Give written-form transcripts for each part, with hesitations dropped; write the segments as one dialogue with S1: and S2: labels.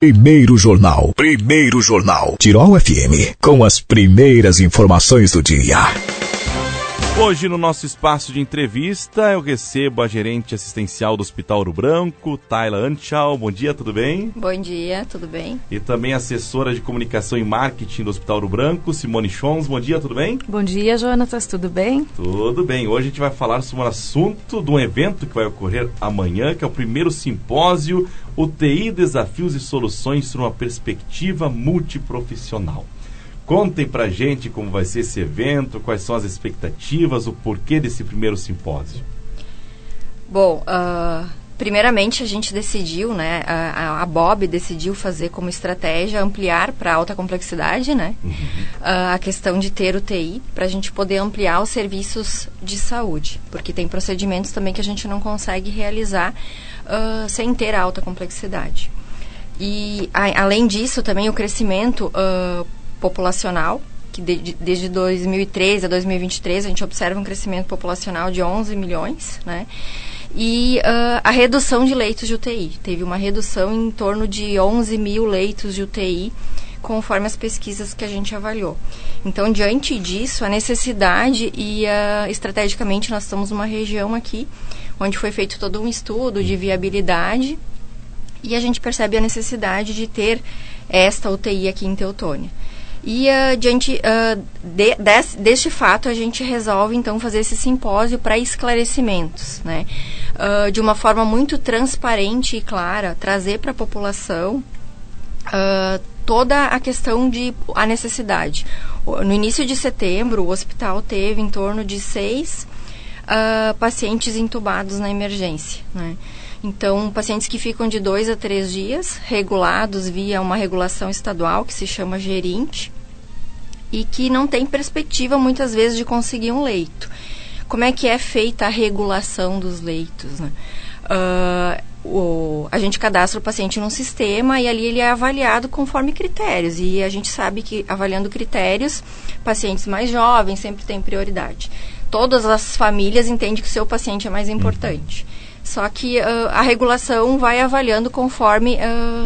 S1: Primeiro Jornal. Primeiro Jornal. Tirol FM. Com as primeiras informações do dia.
S2: Hoje, no nosso espaço de entrevista, eu recebo a gerente assistencial do Hospital Ouro Branco, Tayla Anchal. Bom dia, tudo bem?
S3: Bom dia, tudo bem?
S2: E também a assessora de comunicação e marketing do Hospital Ouro Branco, Simone Schons. Bom dia, tudo bem?
S4: Bom dia, Jonatas, tudo bem?
S2: Tudo bem. Hoje a gente vai falar sobre um assunto de um evento que vai ocorrer amanhã, que é o primeiro simpósio UTI, Desafios e Soluções sobre uma Perspectiva Multiprofissional. Contem pra gente como vai ser esse evento, quais são as expectativas, o porquê desse primeiro simpósio.
S3: Bom, primeiramente a gente decidiu, né, a Bob decidiu fazer como estratégia ampliar para alta complexidade, né, a questão de ter UTI, para a gente poder ampliar os serviços de saúde, porque tem procedimentos também que a gente não consegue realizar sem ter a alta complexidade. E, além disso, também o crescimento populacional, que desde 2013 a 2023 a gente observa um crescimento populacional de 11 milhões, né? E a redução de leitos de UTI. Teve uma redução em torno de 11 mil leitos de UTI, conforme as pesquisas que a gente avaliou. Então, diante disso, a necessidade e estrategicamente nós estamos numa região aqui, onde foi feito todo um estudo de viabilidade e a gente percebe a necessidade de ter esta UTI aqui em Teutônia. E diante deste fato, a gente resolve, então, fazer esse simpósio para esclarecimentos, né? De uma forma muito transparente e clara, trazer para a população toda a questão a necessidade. No início de setembro, o hospital teve em torno de 6 pacientes entubados na emergência, né? Então, pacientes que ficam de 2 a 3 dias, regulados via uma regulação estadual, que se chama gerente, e que não tem perspectiva, muitas vezes, de conseguir um leito. Como é que é feita a regulação dos leitos, né? A gente cadastra o paciente num sistema e ali ele é avaliado conforme critérios. E a gente sabe que, avaliando critérios, pacientes mais jovens sempre têm prioridade. Todas as famílias entendem que o seu paciente é mais importante. Só que a regulação vai avaliando conforme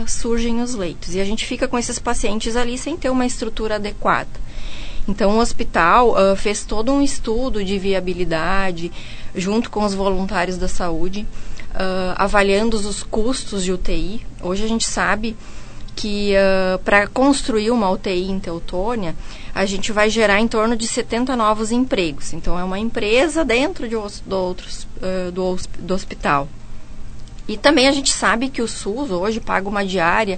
S3: surgem os leitos. E a gente fica com esses pacientes ali sem ter uma estrutura adequada. Então, o hospital fez todo um estudo de viabilidade, junto com os voluntários da saúde, avaliando os custos de UTI. Hoje a gente sabe que para construir uma UTI em Teutônia, a gente vai gerar em torno de 70 novos empregos. Então, é uma empresa dentro do hospital. E também a gente sabe que o SUS hoje paga uma diária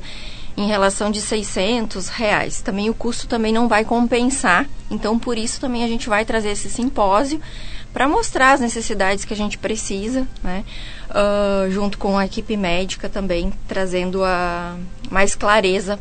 S3: em relação de R$600. Também o custo também não vai compensar. Então, por isso também a gente vai trazer esse simpósio para mostrar as necessidades que a gente precisa, né? Junto com a equipe médica também, trazendo mais clareza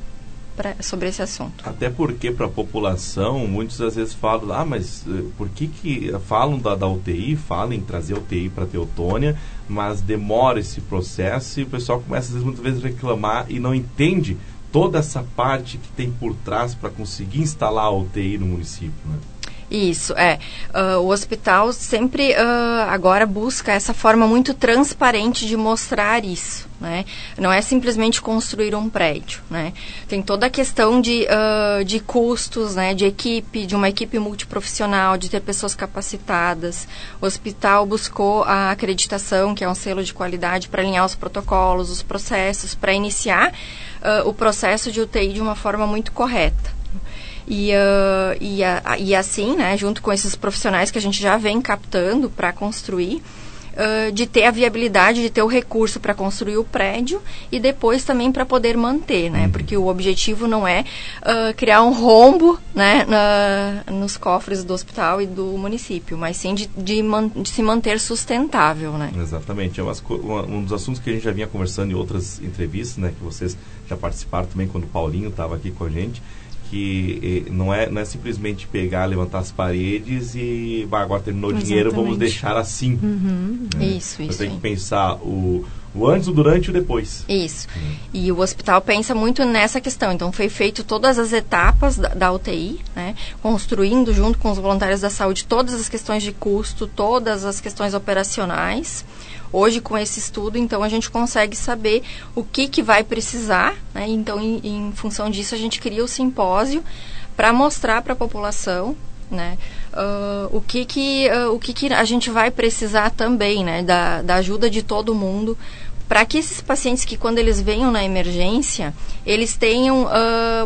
S3: sobre esse assunto.
S2: Até porque para a população, muitos às vezes falam, mas por que falam da UTI, falam em trazer a UTI para Teutônia, mas demora esse processo e o pessoal começa às vezes, muitas vezes, a reclamar e não entende toda essa parte que tem por trás para conseguir instalar a UTI no município, né?
S3: Isso, o hospital sempre agora busca essa forma muito transparente de mostrar isso, né? Não é simplesmente construir um prédio, né? Tem toda a questão de custos, né? De uma equipe multiprofissional, de ter pessoas capacitadas. O hospital buscou a acreditação, que é um selo de qualidade, para alinhar os protocolos, os processos, para iniciar o processo de UTI de uma forma muito correta. E assim, né, junto com esses profissionais que a gente já vem captando para construir, de ter a viabilidade, de ter o recurso para construir o prédio e depois também para poder manter, né? Porque o objetivo não é criar um rombo, né, nos cofres do hospital e do município, mas sim de se manter sustentável, né?
S2: Exatamente. É um dos assuntos que a gente já vinha conversando em outras entrevistas, né, que vocês já participaram também quando o Paulinho estava aqui com a gente, que não é simplesmente pegar, levantar as paredes e agora terminou o dinheiro, vamos deixar assim.
S3: Né? Isso.
S2: Tem que pensar o antes, o durante e o depois.
S3: Isso. E o hospital pensa muito nessa questão. Então, foi feito todas as etapas da UTI, né? Construindo, junto com os voluntários da saúde, todas as questões de custo, todas as questões operacionais. Hoje, com esse estudo, então, a gente consegue saber o que vai precisar, né? Então, em função disso, a gente cria o simpósio para mostrar para a população, né, o que a gente vai precisar também, né, da ajuda de todo mundo, para que esses pacientes que, quando eles venham na emergência, eles tenham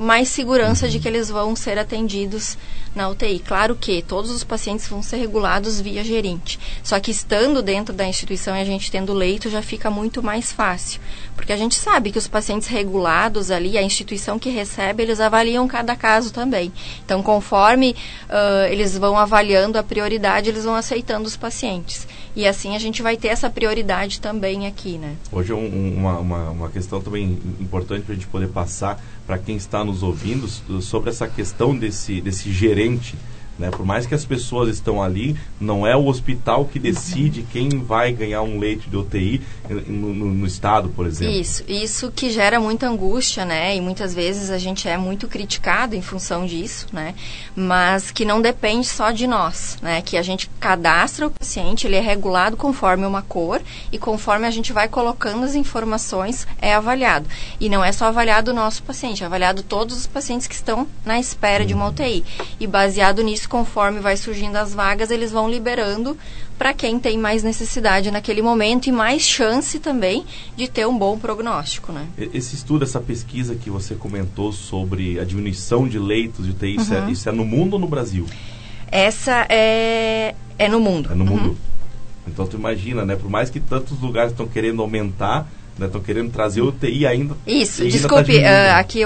S3: mais segurança de que eles vão ser atendidos na UTI. Claro que todos os pacientes vão ser regulados via gerente, só que estando dentro da instituição e a gente tendo leito, já fica muito mais fácil, porque a gente sabe que os pacientes regulados ali, a instituição que recebe, eles avaliam cada caso também. Então, conforme eles vão avaliando a prioridade, eles vão aceitando os pacientes. E assim a gente vai ter essa prioridade também aqui, né?
S2: Hoje uma questão também importante para a gente poder passar para quem está nos ouvindo sobre essa questão desse gerente, né? Por mais que as pessoas estão ali, não é o hospital que decide quem vai ganhar um leito de UTI no estado, por exemplo.
S3: Isso que gera muita angústia, né? E muitas vezes a gente é muito criticado em função disso, né? Mas que não depende só de nós, né? Que a gente cadastra o paciente, ele é regulado conforme uma cor e conforme a gente vai colocando as informações, é avaliado. E não é só avaliado o nosso paciente, é avaliado todos os pacientes que estão na espera de uma UTI. E baseado nisso, conforme vai surgindo as vagas, eles vão liberando para quem tem mais necessidade naquele momento e mais chance também de ter um bom prognóstico, né?
S2: Esse estudo, essa pesquisa que você comentou sobre a diminuição de leitos de UTI, isso é no mundo ou no Brasil?
S3: Essa é no mundo.
S2: É no mundo. Então, tu imagina, né? Por mais que tantos lugares estão querendo aumentar, estão querendo trazer UTI ainda.
S3: Isso, desculpe, aqui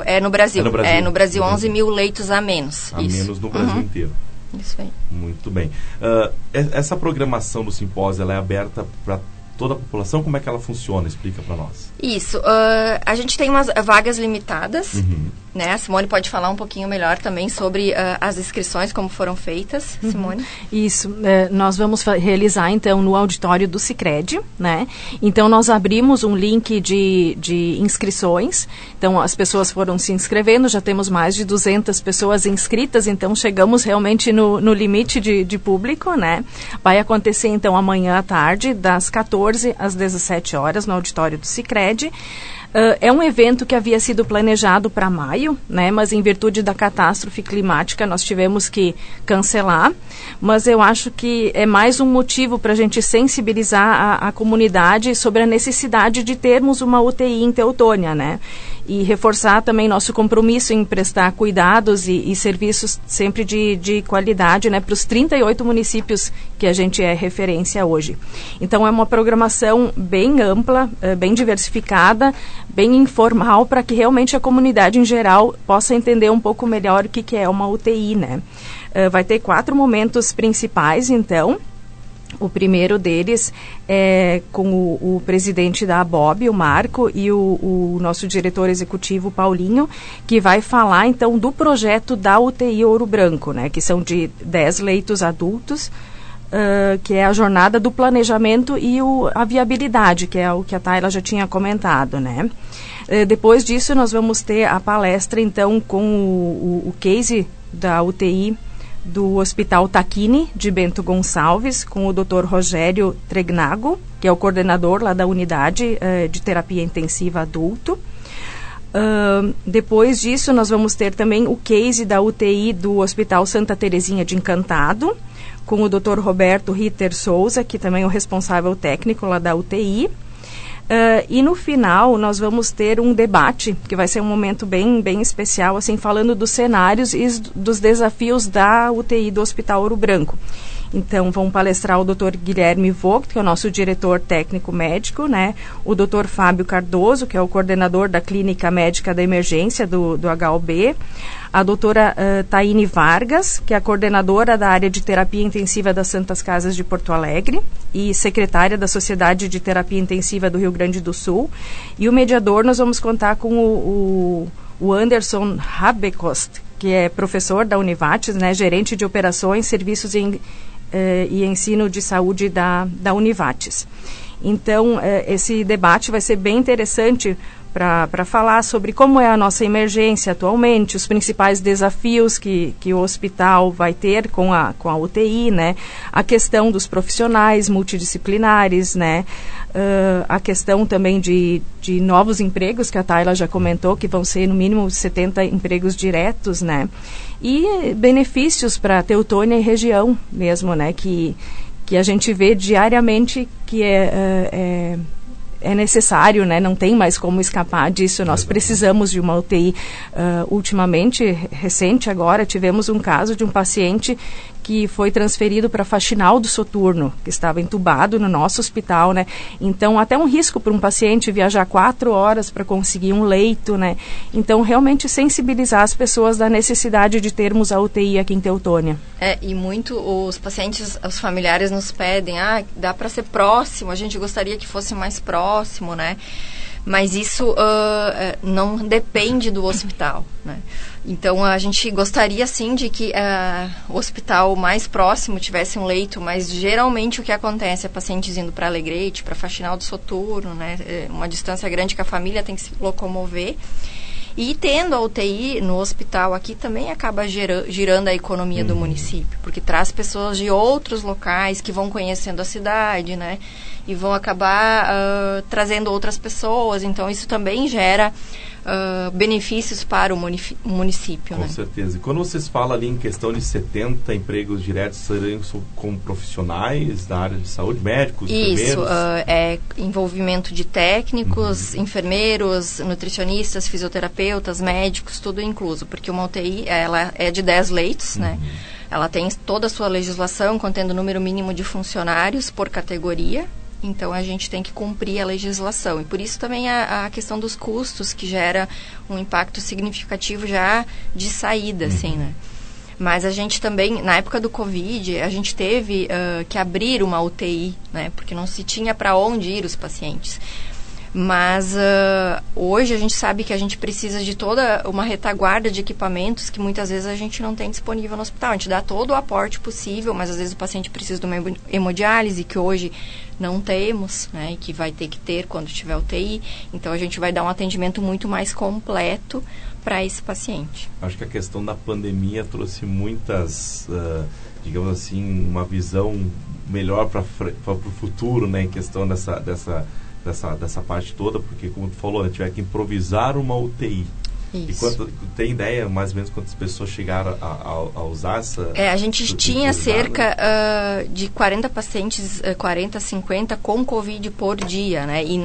S3: é no Brasil. É no Brasil 11 mil leitos a menos.
S2: Menos no Brasil inteiro.
S3: Isso aí.
S2: Muito bem. Essa programação do simpósio, ela é aberta para toda a população? Como é que ela funciona? Explica para nós.
S3: Isso. A gente tem umas vagas limitadas, né? A Simone pode falar um pouquinho melhor também sobre as inscrições, como foram feitas. Simone?
S4: Isso. Nós vamos realizar, então, no auditório do Sicredi, né? Então, nós abrimos um link de inscrições. Então, as pessoas foram se inscrevendo. Já temos mais de 200 pessoas inscritas. Então, chegamos realmente no limite de público, né? Vai acontecer, então, amanhã à tarde, das 14 às 17 horas, no auditório do Sicredi. É um evento que havia sido planejado para maio, né? Mas em virtude da catástrofe climática nós tivemos que cancelar. Mas eu acho que é mais um motivo para a gente sensibilizar a comunidade sobre a necessidade de termos uma UTI em Teutônia, né? E reforçar também nosso compromisso em prestar cuidados e serviços sempre de qualidade, né, para os 38 municípios que a gente é referência hoje. Então, é uma programação bem ampla, bem diversificada, bem informal, para que realmente a comunidade em geral possa entender um pouco melhor o que é uma UTI, né? Vai ter 4 momentos principais, então. O primeiro deles é com o presidente da ABOB, o Marco, e o nosso diretor executivo, Paulinho, que vai falar, então, do projeto da UTI Ouro Branco, né, que são de 10 leitos adultos, que é a jornada do planejamento e a viabilidade, que é o que a Tayla já tinha comentado, né. Depois disso, nós vamos ter a palestra, então, com o case da UTI do Hospital Tacchini, de Bento Gonçalves, com o Dr. Rogério Tregnago, que é o coordenador lá da unidade de terapia intensiva adulto. Depois disso, nós vamos ter também o case da UTI do Hospital Santa Terezinha de Encantado, com o Dr. Roberto Ritter Souza, que também é o responsável técnico lá da UTI. E no final nós vamos ter um debate, que vai ser um momento bem especial, assim, falando dos cenários e dos desafios da UTI do Hospital Ouro Branco. Então, vão palestrar o Dr. Guilherme Vogt, que é o nosso diretor técnico médico, né? O Dr. Fábio Cardoso, que é o coordenador da Clínica Médica da Emergência do HUB. A doutora Taine Vargas, que é a coordenadora da área de terapia intensiva das Santas Casas de Porto Alegre e secretária da Sociedade de Terapia Intensiva do Rio Grande do Sul. E o mediador, nós vamos contar com o Anderson Habekost, que é professor da Univates, né, gerente de operações, serviços e ensino de saúde da Univates. Então, esse debate vai ser bem interessante, para falar sobre como é a nossa emergência atualmente, os principais desafios que o hospital vai ter com a UTI, né? A questão dos profissionais multidisciplinares, né? A questão também de novos empregos, que a Tayla já comentou, que vão ser no mínimo 70 empregos diretos, né? E benefícios para a Teutônia e região mesmo, né? Que a gente vê diariamente que é necessário, né? Não tem mais como escapar disso. Nós precisamos de uma UTI. Ultimamente, recente agora, tivemos um caso de um paciente que foi transferido para Faxinal do Soturno, que estava entubado no nosso hospital, né? Então, até um risco para um paciente viajar 4 horas para conseguir um leito, né? Então, realmente sensibilizar as pessoas da necessidade de termos a UTI aqui em Teutônia.
S3: E muito os pacientes, os familiares nos pedem, dá para ser próximo, a gente gostaria que fosse mais próximo, né? Mas isso não depende do hospital, né? Então, a gente gostaria, sim, de que o hospital mais próximo tivesse um leito, mas geralmente o que acontece é pacientes indo para Alegrete, para Faxinal do Soturno, né? Uma distância grande que a família tem que se locomover. E tendo a UTI no hospital aqui também acaba girando a economia do município, porque traz pessoas de outros locais que vão conhecendo a cidade, né? E vão acabar trazendo outras pessoas, então isso também gera benefícios para o município.
S2: Com
S3: né?
S2: certeza. E quando vocês falam ali em questão de 70 empregos diretos, seriam com profissionais da área de saúde, médicos, enfermeiros?
S3: Isso, é envolvimento de técnicos, enfermeiros, nutricionistas, fisioterapeutas, médicos, tudo incluso, porque uma UTI ela é de 10 leitos, né? Ela tem toda a sua legislação, contendo o número mínimo de funcionários por categoria. Então, a gente tem que cumprir a legislação. E por isso também a questão dos custos, que gera um impacto significativo já de saída, assim, né? Mas a gente também, na época do Covid, a gente teve que abrir uma UTI, né? Porque não se tinha para onde ir os pacientes. Mas hoje a gente sabe que a gente precisa de toda uma retaguarda de equipamentos que muitas vezes a gente não tem disponível no hospital. A gente dá todo o aporte possível, mas às vezes o paciente precisa de uma hemodiálise, que hoje não temos, né, e que vai ter que ter quando tiver UTI. Então a gente vai dar um atendimento muito mais completo para esse paciente.
S2: Acho que a questão da pandemia trouxe muitas, digamos assim, uma visão melhor para o futuro, né, em questão dessa parte toda, porque como tu falou, a gente vai que improvisar uma UTI.
S3: Isso.
S2: E tem ideia mais ou menos quantas pessoas chegaram a usar essa?
S3: A gente tinha cerca de 40 pacientes, 40, 50 com Covid por dia, né? E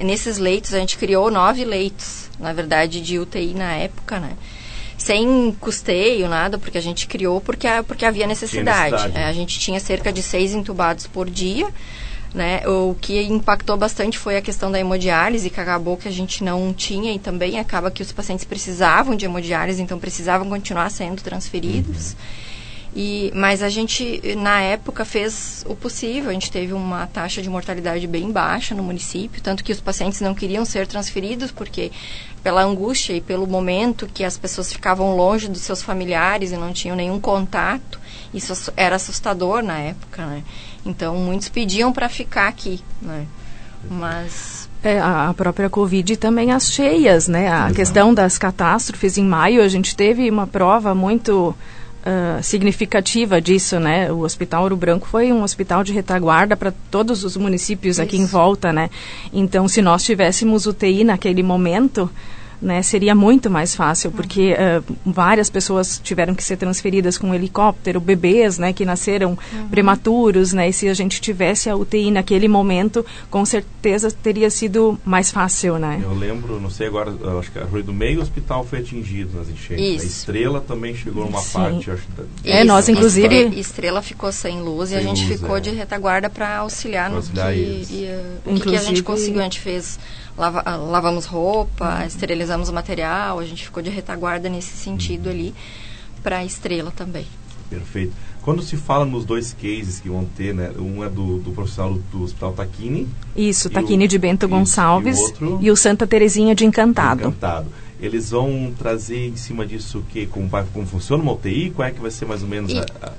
S3: nesses leitos a gente criou 9 leitos, na verdade, de UTI na época, né? Sem custeio, nada, porque a gente criou porque havia necessidade. A gente tinha cerca de 6 entubados por dia. Né? O que impactou bastante foi a questão da hemodiálise, que acabou que a gente não tinha, e também acaba que os pacientes precisavam de hemodiálise, então precisavam continuar sendo transferidos. Mas a gente, na época, fez o possível. A gente teve uma taxa de mortalidade bem baixa no município, tanto que os pacientes não queriam ser transferidos, porque pela angústia e pelo momento que as pessoas ficavam longe dos seus familiares e não tinham nenhum contato, isso era assustador na época, né? Então, muitos pediam para ficar aqui, né? Mas...
S4: a própria Covid também, as cheias, né? A questão das catástrofes. Em maio, a gente teve uma prova muito significativa disso, né? O Hospital Ouro Branco foi um hospital de retaguarda para todos os municípios aqui em volta, né? Então, se nós tivéssemos UTI naquele momento, né, seria muito mais fácil, porque várias pessoas tiveram que ser transferidas com um helicóptero, bebês, né, que nasceram prematuros, né, e se a gente tivesse a UTI naquele momento, com certeza teria sido mais fácil, né?
S2: Eu lembro, não sei agora, acho que a Rui do Meio Hospital foi atingido nas enchentes. A Estrela também chegou numa parte, acho que...
S4: nós inclusive...
S3: Estrela ficou sem luz e a gente ficou de retaguarda para auxiliar no que a gente conseguiu. A gente fez... lavamos roupa, esterilizamos o material, a gente ficou de retaguarda nesse sentido ali para a Estrela também.
S2: Perfeito. Quando se fala nos 2 cases que vão ter, né, um é do profissional do Hospital Taquini.
S4: Isso, Taquini de Bento Gonçalves e o Santa Terezinha de Encantado.
S2: Eles vão trazer em cima disso o quê? Como funciona uma UTI? Qual é que vai ser mais ou menos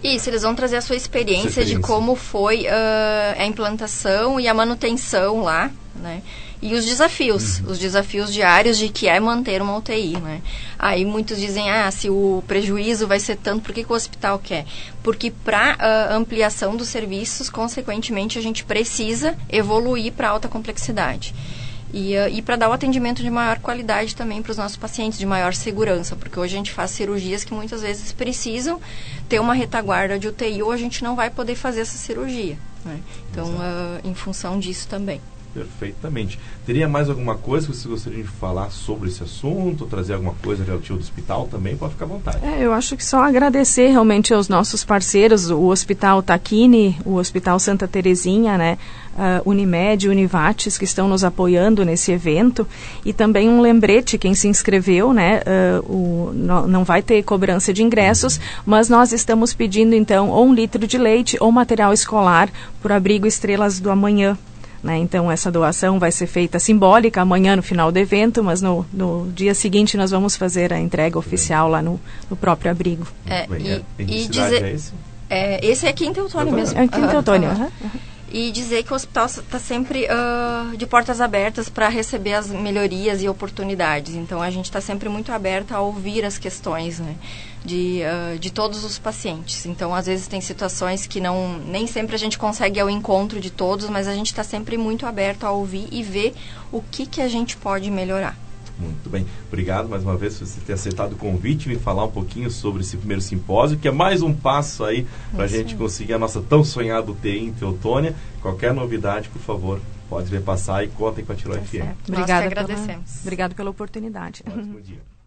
S3: Isso, eles vão trazer a sua experiência de como foi a implantação e a manutenção lá, né? E os desafios diários de que é manter uma UTI, né? Aí muitos dizem, se o prejuízo vai ser tanto, por que o hospital quer? Porque para ampliação dos serviços, consequentemente, a gente precisa evoluir para alta complexidade. E para dar o atendimento de maior qualidade também para os nossos pacientes, de maior segurança, porque hoje a gente faz cirurgias que muitas vezes precisam ter uma retaguarda de UTI ou a gente não vai poder fazer essa cirurgia, né? Então, em função disso também.
S2: Perfeitamente. Teria mais alguma coisa que você gostaria de falar sobre esse assunto, trazer alguma coisa relativa ao hospital também? Pode ficar à vontade.
S4: Eu acho que só agradecer realmente aos nossos parceiros, o Hospital Taquini, o Hospital Santa Terezinha, né? Unimed, Univates, que estão nos apoiando nesse evento, e também um lembrete, quem se inscreveu, né, não vai ter cobrança de ingressos, mas nós estamos pedindo então ou 1 litro de leite ou material escolar para o abrigo Estrelas do Amanhã, né? Então essa doação vai ser feita simbólica amanhã no final do evento, mas no dia seguinte nós vamos fazer a entrega oficial lá no próprio abrigo.
S3: Esse é aqui em Teutônia mesmo.
S4: É aqui em Teutônia.
S3: E dizer que o hospital está sempre de portas abertas para receber as melhorias e oportunidades. Então, a gente está sempre muito aberta a ouvir as questões, né, de todos os pacientes. Então, às vezes tem situações que nem sempre a gente consegue ir ao encontro de todos, mas a gente está sempre muito aberto a ouvir e ver o que a gente pode melhorar.
S2: Muito bem. Obrigado mais uma vez por você ter aceitado o convite e me falar um pouquinho sobre esse primeiro simpósio, que é mais um passo aí para a gente conseguir a nossa tão sonhada UTI em Teutônia. Qualquer novidade, por favor, pode repassar e contem com a Tirol FM.
S4: Obrigada, nós que agradecemos. Obrigado pela oportunidade.
S2: Ótimo dia.